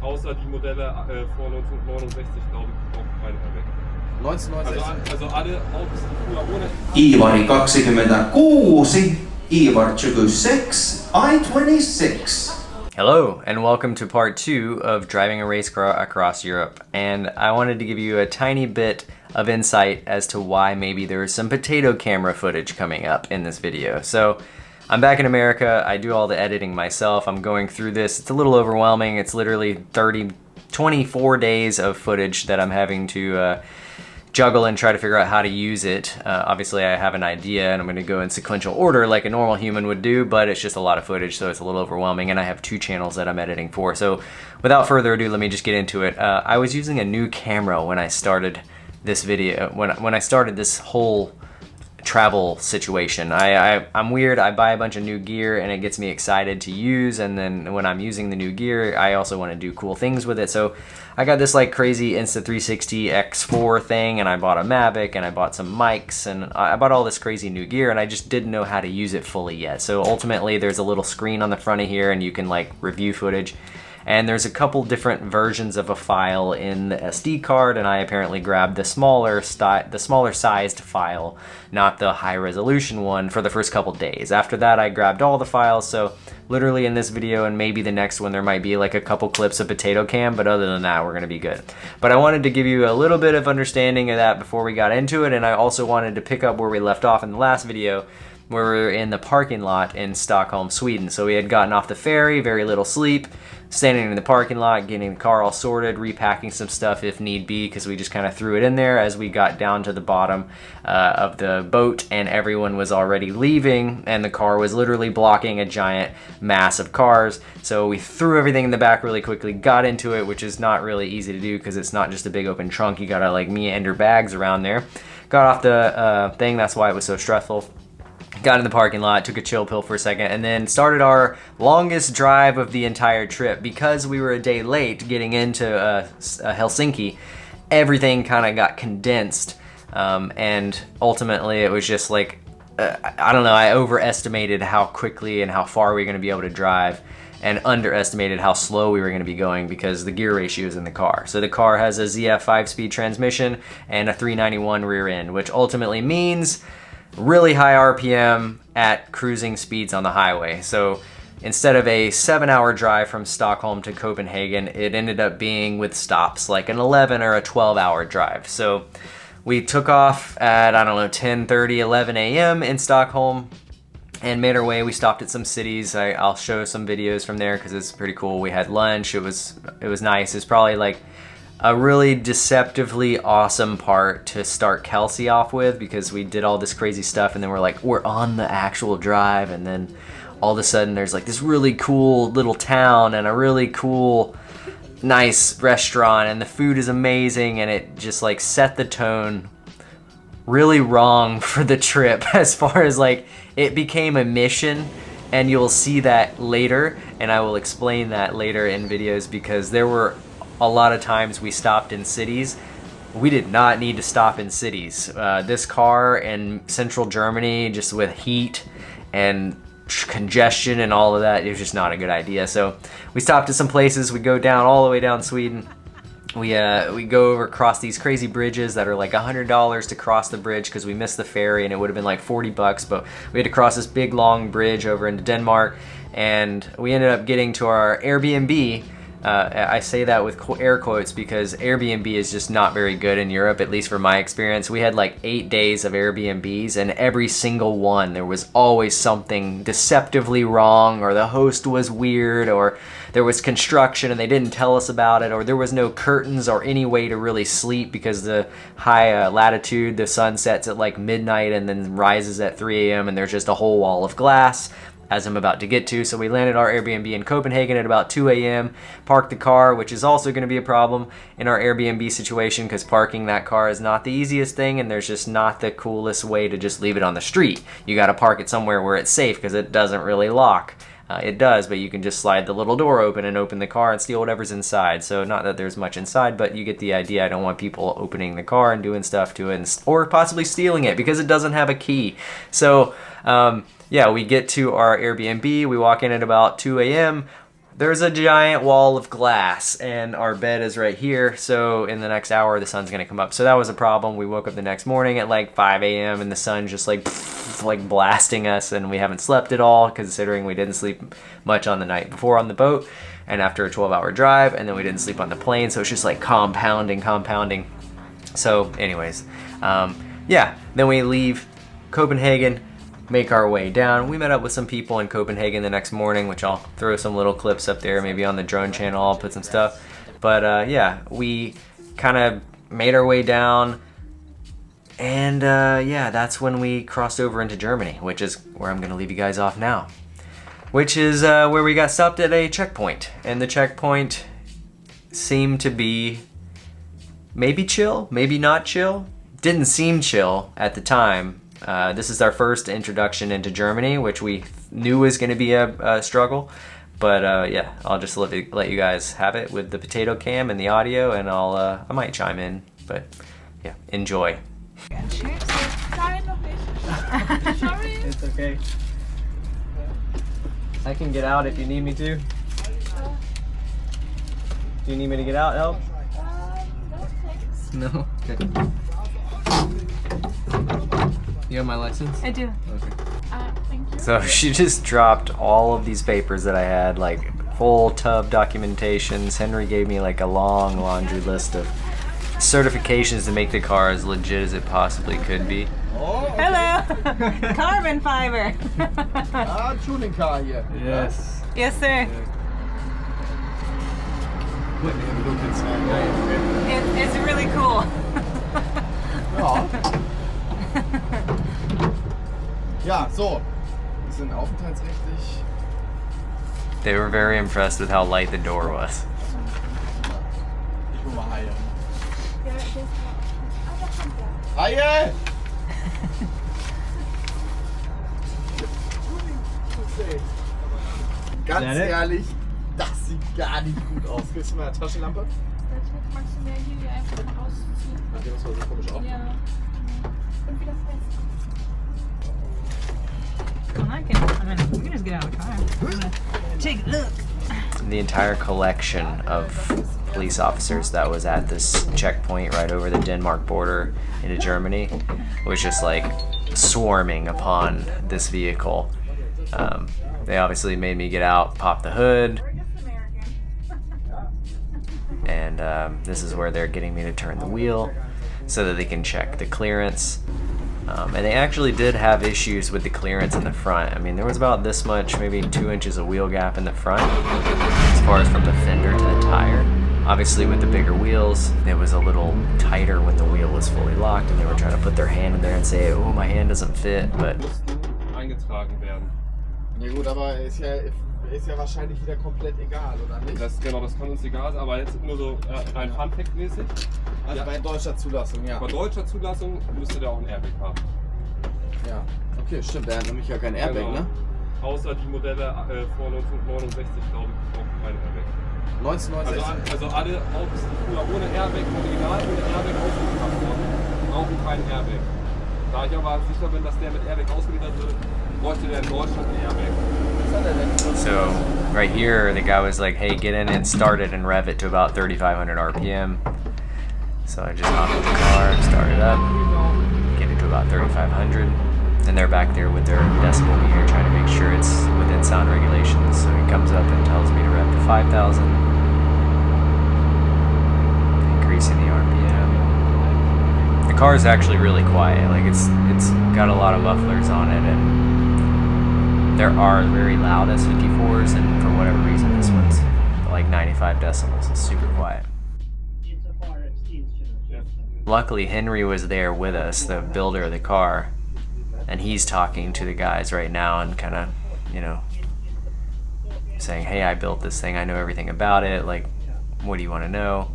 außer die Modelle vor 1969, glaube ich, braucht kein Airbag. 1969. Also alle Autos, die früher ohne... Iivari 26, Ivar 26, I-26. Hello, and welcome to part 2 of driving a race car across Europe. And I wanted to give you a tiny bit of insight as to why maybe there is some potato camera footage coming up in this video. So, I'm back in America, I do all the editing myself, I'm going through this, it's a little overwhelming, it's literally 24 days of footage that I'm having to juggle and try to figure out how to use it. Obviously I have an idea and I'm going to go in sequential order like a normal human would do, but it's just a lot of footage, so it's a little overwhelming, and I have 2 channels that I'm editing for. So without further ado, let me just get into it. I was using a new camera when I started this video, when I started this whole travel situation. I'm weird, I buy a bunch of new gear and it gets me excited to use, and then when I'm using the new gear, I also want to do cool things with it. So I got this like crazy Insta360 X4 thing, and I bought a Mavic, and I bought some mics, and I bought all this crazy new gear, and I just didn't know how to use it fully yet. So ultimately there's a little screen on the front of here and you can like review footage. And there's a couple different versions of a file in the SD card, and I apparently grabbed the smaller sized file, not the high resolution one, for the first couple days. After that, I grabbed all the files, so literally in this video and maybe the next one there might be like a couple clips of potato cam, but other than that we're gonna be good. But I wanted to give you a little bit of understanding of that before we got into it, and I also wanted to pick up where we left off in the last video, where we were in the parking lot in Stockholm, Sweden. So we had gotten off the ferry, very little sleep, standing in the parking lot, getting the car all sorted, repacking some stuff if need be, because we just kind of threw it in there as we got down to the bottom of the boat, and everyone was already leaving, and the car was literally blocking a giant mass of cars. So we threw everything in the back really quickly, got into it, which is not really easy to do because it's not just a big open trunk. You gotta like meander bags around there. Got off the thing, that's why it was so stressful. Got in the parking lot, took a chill pill for a second, and then started our longest drive of the entire trip. Because we were a day late getting into Helsinki, everything kind of got condensed, and ultimately it was just like, I don't know, I overestimated how quickly and how far we were going to be able to drive, and underestimated how slow we were going to be going because the gear ratio is in the car. So the car has a ZF 5-speed transmission and a 391 rear end, which ultimately means really high RPM at cruising speeds on the highway. So instead of a 7-hour drive from Stockholm to Copenhagen, it ended up being, with stops, like an 11 or a 12-hour drive. So we took off at, I don't know, 10:30, 11 a.m. in Stockholm and made our way. We stopped at some cities. I'll show some videos from there because it's pretty cool. We had lunch. It was nice. It's probably like a really deceptively awesome part to start Kelsey off with, because we did all this crazy stuff and then we're on the actual drive, and then all of a sudden there's like this really cool little town and a really cool nice restaurant, and the food is amazing, and it just like set the tone really wrong for the trip as far as like it became a mission. And you'll see that later, and I will explain that later in videos, because there were a lot of times we stopped in cities. We did not need to stop in cities. This car in central Germany, just with heat and congestion and all of that, it was just not a good idea. So we stopped at some places. We go down all the way down Sweden. We go over across these crazy bridges that are like $100 to cross the bridge because we missed the ferry, and it would have been like 40 bucks, but we had to cross this big long bridge over into Denmark, and we ended up getting to our Airbnb. I say that with air quotes because Airbnb is just not very good in Europe, at least from my experience. We had like 8 days of Airbnbs, and every single one there was always something deceptively wrong, or the host was weird, or there was construction and they didn't tell us about it, or there was no curtains or any way to really sleep because the high latitude, the sun sets at like midnight and then rises at 3 a.m. and there's just a whole wall of glass, as I'm about to get to. So we landed our Airbnb in Copenhagen at about 2 a.m., parked the car, which is also going to be a problem in our Airbnb situation because parking that car is not the easiest thing, and there's just not the coolest way to just leave it on the street. You got to park it somewhere where it's safe because it doesn't really lock. It does, but you can just slide the little door open and open the car and steal whatever's inside. So not that there's much inside, but you get the idea. I don't want people opening the car and doing stuff to it, or possibly stealing it because it doesn't have a key. So yeah, we get to our Airbnb, we walk in at about 2 a.m., there's a giant wall of glass and our bed is right here. So in the next hour, the sun's gonna come up. So that was a problem. We woke up the next morning at like 5 a.m. and the sun's just like blasting us, and we haven't slept at all considering we didn't sleep much on the night before on the boat and after a 12-hour drive, and then we didn't sleep on the plane. So it's just like compounding. So anyways, yeah, then we leave Copenhagen, make our way down. We met up with some people in Copenhagen the next morning, which I'll throw some little clips up there, maybe on the drone channel. I'll put some stuff. But yeah, we kind of made our way down, and yeah, that's when we crossed over into Germany, which is where I'm gonna leave you guys off now, which is where we got stopped at a checkpoint. And the checkpoint seemed to be maybe chill, maybe not chill. Didn't seem chill at the time. This is our first introduction into Germany, which we knew was going to be a struggle. But yeah, I'll just let you guys have it with the potato cam and the audio, and I might chime in. But yeah, enjoy. Sorry. It's okay. I can get out if you need me to. Do you need me to get out, Elf? No? Okay. You have my license? I do. Okay. Thank you. So she just dropped all of these papers that I had, like full tub documentations. Henry gave me like a long laundry list of certifications to make the car as legit as it possibly could be. Oh, okay. Hello! Carbon fiber! Tuning car here. Yes. Yes, sir. It's really cool. Ja. Ja, so. Wir sind aufenthaltsrechtlich. They were very impressed with how light the door was. Ich will mal Haie. Haie! Ganz ehrlich, das sieht gar nicht gut aus. Gibst du mir eine Taschenlampe? Magst du mir hier einfach rausziehen? Okay, das war so komisch auch. Ja. Und wieder fest. We can just get out of the car. Take a look. The entire collection of police officers that was at this checkpoint right over the Denmark border into Germany was just like swarming upon this vehicle. They obviously made me get out, pop the hood, and this is where they're getting me to turn the wheel so that they can check the clearance. And they actually did have issues with the clearance in the front. I mean, there was about this much, maybe 2 inches of wheel gap in the front as far as from the fender to the tire. Obviously with the bigger wheels, it was a little tighter when the wheel was fully locked, and they were trying to put their hand in there and say, oh, my hand doesn't fit, but eingetragen werden. Ja gut, aber ist ja wahrscheinlich wieder komplett egal, oder nicht? Das kann uns egal sein, aber jetzt nur so rein Funfact-mäßig. Also ja. bei deutscher Zulassung, ja. Bei deutscher Zulassung müsste der auch ein Airbag haben. Ja, okay, stimmt, der hat nämlich ja kein Airbag, Genau. ne? Außer die Modelle vor 1969, glaube ich, brauchen kein Airbag. 1969. Also alle Autos, die früher ohne Airbag, original ohne Airbag ausgeliefert wurden, brauchen kein Airbag. Da ich aber sicher bin, dass der mit Airbag ausgeliefert wird, bräuchte der in Deutschland ein Airbag. so right here the guy was like, hey, get in and start it and rev it to about 3,500 RPM. So I just hopped in the car, start it up, get it to about 3,500, and they're back there with their decibel meter trying to make sure it's within sound regulations. So he comes up and tells me to rev to 5,000, increasing the RPM. The car is actually really quiet. Like it's got a lot of mufflers on it, and there are very loud S54s, and for whatever reason this one's like 95 decibels. It's super quiet. Luckily Henry was there with us, the builder of the car, and he's talking to the guys right now and kind of, you know, saying, hey, I built this thing, I know everything about it, like, what do you want to know?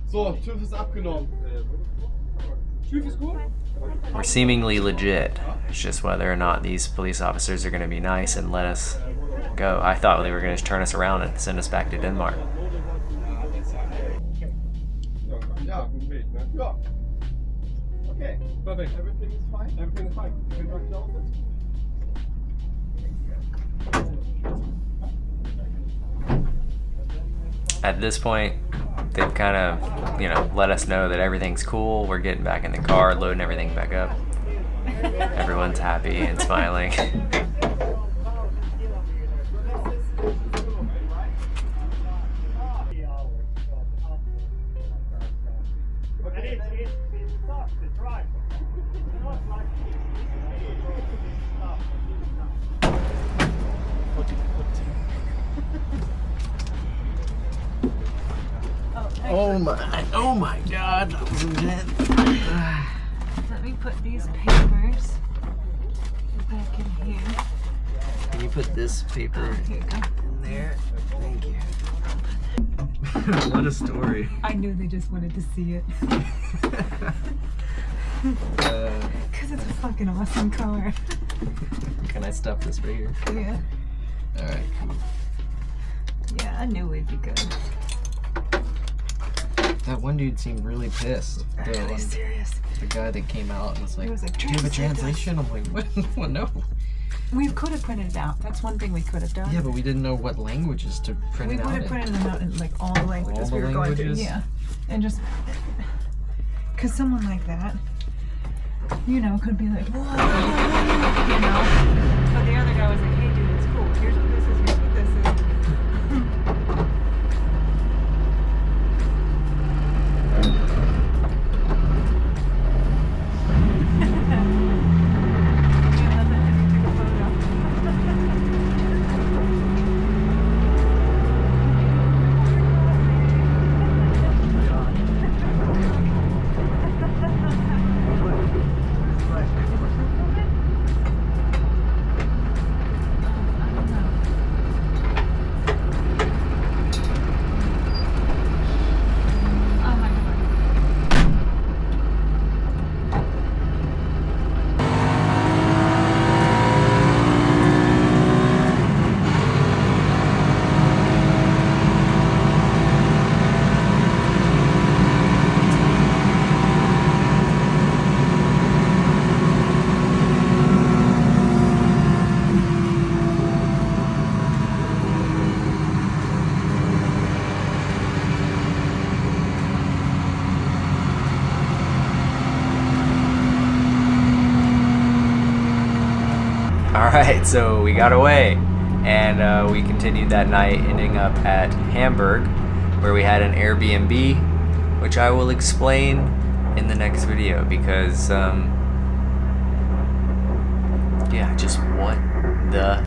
So, TÜV ist abgenommen. We're seemingly legit. It's just whether or not these police officers are going to be nice and let us go. I thought they were going to turn us around and send us back to Denmark. Ja. Ja. Okay. Perfect. Everything is fine? Everything is fine. You can drive down this. At this point, they've kind of, you know, let us know that everything's cool. We're getting back in the car, loading everything back up. Everyone's happy and smiling. Oh my God, that was intense. Let me put these papers back in here. Can you put this paper Here you go. in there? Thank you. What a story. I knew they just wanted to see it. Because it's a fucking awesome car. Can I stuff this right here? Yeah. Alright, cool. Yeah, I knew we'd be good. That one dude seemed really pissed. Are you serious? The guy that came out and was like, He was like, do you have a "Translate this." translation? I'm like, what? Well, no. We could have printed it out. That's one thing we could have done. Yeah, but we didn't know what languages to print We it would out have in. printed them out in like all the languages All we the were going through. languages? Yeah. And just, because someone like that, you know, could be like, whoa, you know. But the other guy was like, hey dude, it's cool. Here's what this is, here's what this is. Alright, so we got away and we continued that night, ending up at Hamburg, where we had an Airbnb, which I will explain in the next video because, yeah, just what the